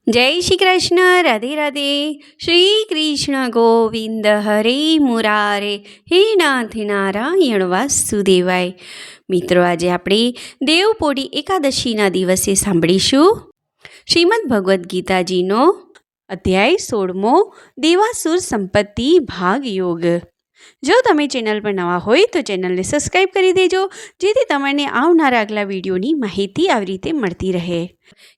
जय श्री कृष्ण। राधे राधे। श्री कृष्ण गोविंद हरे मुरारे, हे नाथ नारायण वासुदेवाय। મિત્રો, આજે આપણે દેવપોઢી એકાદશીના દિવસે સાંભળીશું શ્રીમદ ભગવદ્ ગીતાજીનો અધ્યાય 16મો, દેવાસુર સંપત્તિ ભાગ યોગ। જો તમે ચેનલ પર નવા હોય તો ચેનલને સબસ્ક્રાઈબ કરી દેજો, જેથી તમને આવનારા આગલા વિડીયોની માહિતી આવી રીતે મળતી રહે।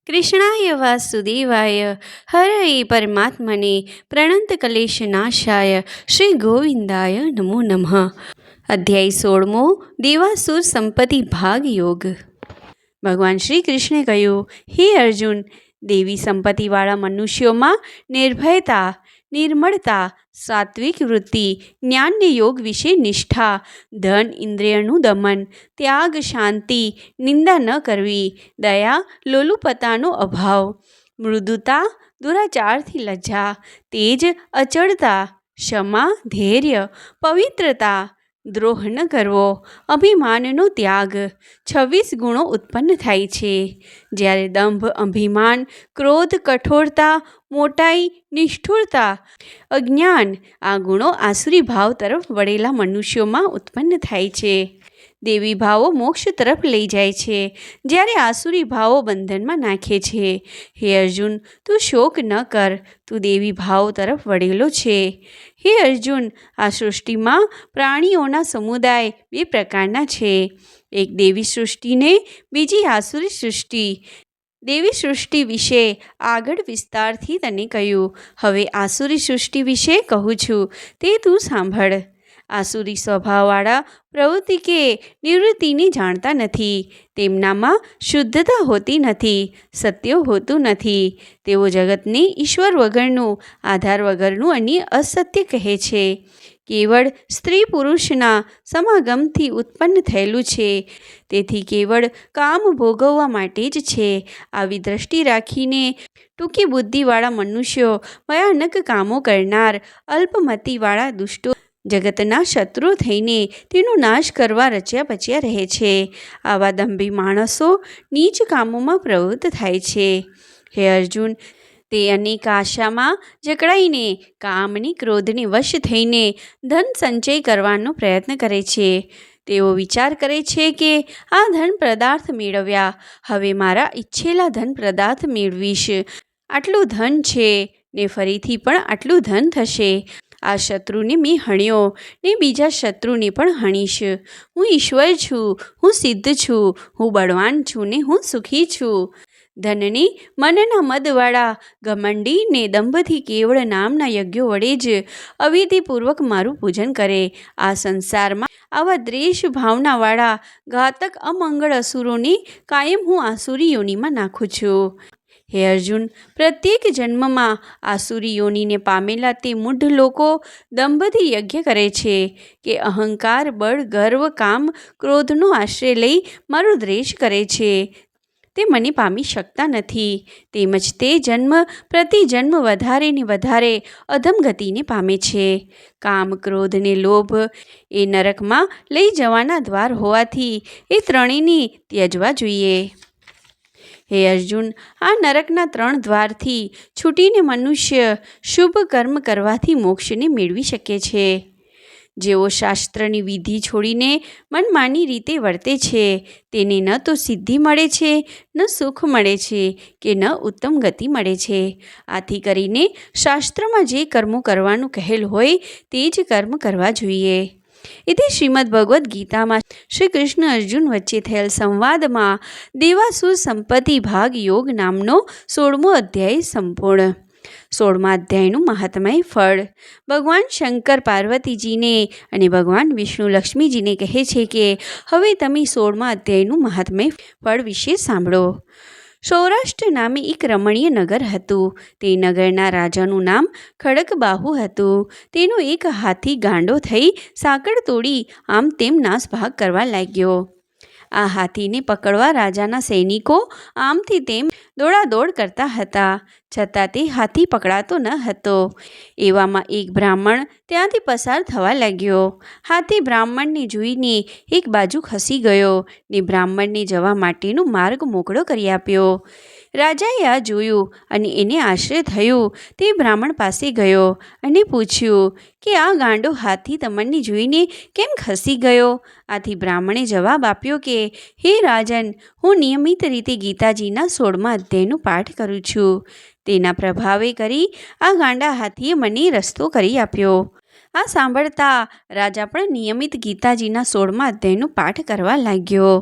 કૃષ્ણાય વાસુદેવાય હરએ પરમાત્મને પ્રણંત ક્લેશ નાશાય શ્રી ગોવિંદાય નમો નમઃ। અધ્યાય 16મો, દેવાસુર સંપત્તિ ભાગ યોગ। ભગવાન શ્રી કૃષ્ણે કહ્યું, હે અર્જુન, દેવી સંપત્તિવાળા મનુષ્યોમાં નિર્ભયતા, નિર્મળતા, સાત્વિક વૃત્તિ, જ્ઞાનને યોગ વિશે નિષ્ઠા, ધન ઇન્દ્રિયનું દમન, ત્યાગ, શાંતિ, નિંદા ન કરવી, દયા, લોલુપતાનો અભાવ, મૃદુતા, દુરાચારથી લજ્જા, તેજ, અચળતા, ક્ષમા, ધૈર્ય, પવિત્રતા, દ્રોહ ન કરવો, અભિમાનનો ત્યાગ। 26 ગુણો ઉત્પન્ન થાય છે। જ્યારે દંભ, અભિમાન, ક્રોધ, કઠોરતા, મોટાઈ, નિષ્ઠુરતા, અજ્ઞાન, આ ગુણો આસુરી ભાવ તરફ વળેલા મનુષ્યોમાં ઉત્પન્ન થાય છે। દેવી ભાવો મોક્ષ તરફ લઈ જાય છે, જ્યારે આસુરી ભાવો બંધનમાં નાખે છે। હે અર્જુન, તું શોક ન કર, તું દેવી ભાવો તરફ વળેલો છે। હે અર્જુન, આ સૃષ્ટિમાં પ્રાણીઓના સમુદાય 2 પ્રકારના છે, એક દેવી સૃષ્ટિને બીજી આસુરી સૃષ્ટિ। દેવી સૃષ્ટિ વિશે આગળ વિસ્તારથી તને કહ્યું, હવે આસુરી સૃષ્ટિ વિશે કહું છું, તે તું સાંભળ। આસુરી સ્વભાવવાળા પ્રવૃત્તિ કે નિવૃત્તિને જાણતા નથી, તેમનામાં શુદ્ધતા હોતી નથી, સત્ય હોતું નથી, તેઓ જગતને ઈશ્વર વગરનું, આધાર વગરનું અને અસત્ય કહે છે, કેવળ સ્ત્રી પુરુષના સમાગમથી ઉત્પન્ન થયેલું છે, તેથી કેવળ કામ ભોગવવા માટે જ છે। આવી દ્રષ્ટિ રાખીને ટૂંકી બુદ્ધિવાળા મનુષ્યો, ભયાનક કામો કરનાર, અલ્પમતિવાળા દુષ્ટો જગતના શત્રુ થઈને તેનો નાશ કરવા રચ્યા પચ્યા રહે છે। આવા દંભી માણસો નીચ કામોમાં પ્રવૃત્ત થાય છે। હે અર્જુન, તે અનેક આશામાં જકડાઈને, કામની ક્રોધને વશ થઈને ધન સંચય કરવાનો પ્રયત્ન કરે છે। તેઓ વિચાર કરે છે કે આ ધન પદાર્થ મેળવ્યા, હવે મારા ઈચ્છેલા ધન પદાર્થ મેળવીશ, આટલું ધન છે ને ફરીથી પણ આટલું ધન થશે, આ શત્રુને મેં હણ્યો ને બીજા શત્રુને પણ હણીશ, હું ઈશ્વર છું, હું સિદ્ધ છું, હું બળવાન છું ને હું સુખી છું। ધનને મનના મદવાળા ઘમંડી ને દંભથી કેવળ નામના યજ્ઞો વડે જ અવિધિપૂર્વક મારું પૂજન કરે, આ સંસારમાં આવા દ્વેષ ભાવનાવાળા ઘાતક અમંગળ અસુરોને કાયમ હું આસુરી યોનિમાં નાખું છું। હે અર્જુન, પ્રત્યેક જન્મમાં આસુરી યોનિને પામેલા તે મૂઢ લોકો દંભથી યજ્ઞ કરે છે કે અહંકાર, બળ, ગર્વ, કામ, ક્રોધનો આશ્રય લઈ મારો દ્વેષ કરે છે, તે મને પામી શકતા નથી, તેમજ તે જન્મ પ્રતિ જન્મ વધારે ને વધારે અધમગતિને પામે છે। કામ, ક્રોધ ને લોભ એ નરકમાં લઈ જવાના દ્વાર હોવાથી એ ત્રણેયને ત્યજવા જોઈએ। હે અર્જુન, આ નરકના 3 દ્વારથી છૂટીને મનુષ્ય શુભ કર્મ કરવાથી મોક્ષને મેળવી શકે છે। જેઓ શાસ્ત્રની વિધિ છોડીને મનમાની રીતે વર્તે છે, તેને ન તો સિદ્ધિ મળે છે, ન સુખ મળે છે કે ન ઉત્તમ ગતિ મળે છે। આથી કરીને શાસ્ત્રમાં જે કર્મો કરવાનું કહેલ હોય તે જ કર્મ કરવા જોઈએ। इति श्रीमद् भगवद् गीताમાં શ્રી કૃષ્ણ અર્જુન વચ્ચે થયેલ સંવાદમાં દેવાસુર સંપત્તિ ભાગ યોગ નામનો 16મો અધ્યાય સંપૂર્ણ। 16મા અધ્યાયનું મહાત્મય ફળ। ભગવાન શંકર પાર્વતીજીને અને ભગવાન વિષ્ણુ લક્ષ્મીજીને કહે છે કે હવે તમે 16મા અધ્યાયનું મહાત્મય ફળ વિશે સાંભળો। સૌરાષ્ટ્ર નામે એક રમણીય નગર હતું। તે નગરના રાજાનું નામ ખડકબાહુ હતું। તેનો એક હાથી ગાંડો થઈ સાંકળ તોડી આમ તેમ નાસભાગ કરવા લાગ્યો। આ હાથીને પકડવા રાજાના સૈનિકો આમથી તેમ દોડાદોડ કરતા હતા, છતાં તે હાથી પકડાતો ન હતો। એવામાં એક બ્રાહ્મણ ત્યાંથી પસાર થવા લાગ્યો। હાથી બ્રાહ્મણને જોઈને એક બાજુ ખસી ગયો ને બ્રાહ્મણને જવા માટેનો માર્ગ મોકળો કરી આપ્યો। રાજાએ આ જોયું અને એને આશ્ચર્ય થયું. તે બ્રાહ્મણ પાસે ગયો અને પૂછ્યું કે આ ગાંડો હાથી તમને જોઈને કેમ ખસી ગયો? આથી બ્રાહ્મણે જવાબ આપ્યો કે હે રાજન, હું નિયમિત રીતે ગીતાજીના 16મા અધ્યાયનો પાઠ કરું છું. તેના પ્રભાવે કરી આ ગાંડા હાથીએ મને રસ્તો કરી આપ્યો. આ સાંભળતા રાજા પણ નિયમિત ગીતાજીના 16મા અધ્યાયનો પાઠ કરવા લાગ્યો.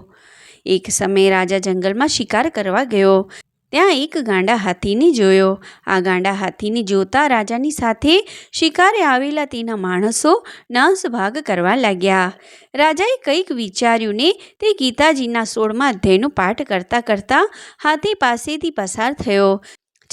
એક સમયે રાજા જંગલમાં શિકાર કરવા ગયો. ત્યાં એક ગાંડા હાથીને જોયો. આ ગાંડા હાથીને જોતા રાજાની સાથે શિકારે આવેલા તેના માણસો નાસભાગ કરવા લાગ્યા. રાજાએ કંઈક વિચાર્યું ને તે ગીતાજીના 16મા અધ્યાયનો પાઠ કરતાં કરતાં હાથી પાસેથી પસાર થયો.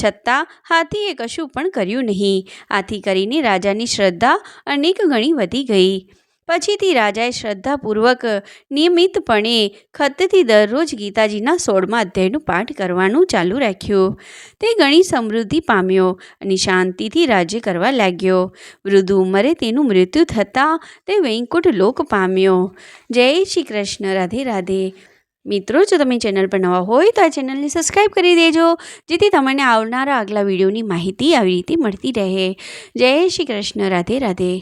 છતાં હાથીએ કશું પણ કર્યું નહીં. આથી કરીને રાજાની શ્રદ્ધા અનેક ગણી વધી ગઈ. પછીથી રાજાએ શ્રદ્ધાપૂર્વક નિયમિતપણે ખતથી દરરોજ ગીતાજીના 16મા અધ્યાયનો પાઠ કરવાનું ચાલુ રાખ્યું. તે ઘણી સમૃદ્ધિ પામ્યો અને શાંતિથી રાજ્ય કરવા લાગ્યો. વૃદ્ધ ઉંમરે તેનું મૃત્યુ થતાં તે વૈકુંઠ લોક પામ્યો. જય શ્રી કૃષ્ણ. રાધે રાધે. મિત્રો, જો તમે ચેનલ પર નવા હોય તો આ ચેનલને સબસ્ક્રાઈબ કરી દેજો, જેથી તમને આવનારા આગલા વિડીયોની માહિતી આવી રીતે મળતી રહે. જય શ્રી કૃષ્ણ. રાધે રાધે.